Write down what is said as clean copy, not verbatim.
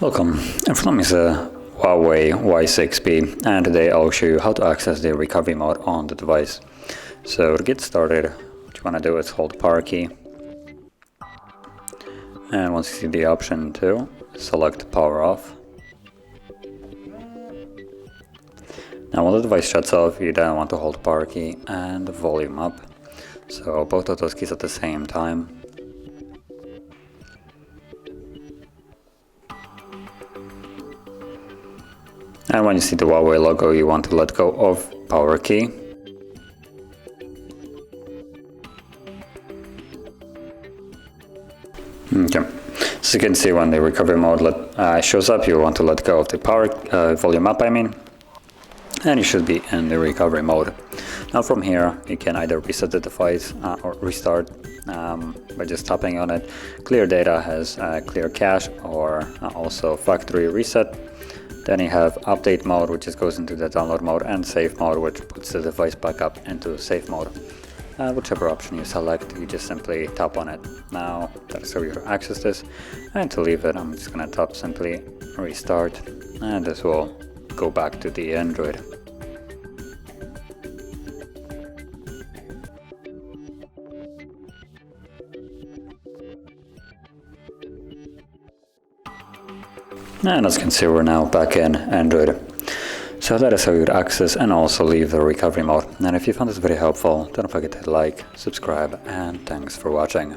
Welcome, in front of me is a Huawei Y6P, and today I'll show you how to access the recovery mode on the device. So to get started, what you want to do is hold the power key, and once you see the option to select power off. Now when the device shuts off, you then want to hold the power key and the volume up, so both of those keys at the same time. And when you see the Huawei logo, you want to let go of power key. Okay, so you can see when the recovery mode shows up, you want to let go of the power volume up, and you should be in the recovery mode. Now from here, you can either reset the device or restart by just tapping on it. Clear data has clear cache or also factory reset. Then you have update mode, which just goes into the download mode, and safe mode, which puts the device back up into safe mode. Whichever option you select, you just simply tap on it. Now that's how you access this, and to leave it, I'm just gonna tap simply restart, and this will go back to the Android. And as you can see, we're now back in Android. So that is how you would access and also leave the recovery mode. And if you found this very helpful, don't forget to like, subscribe, and thanks for watching.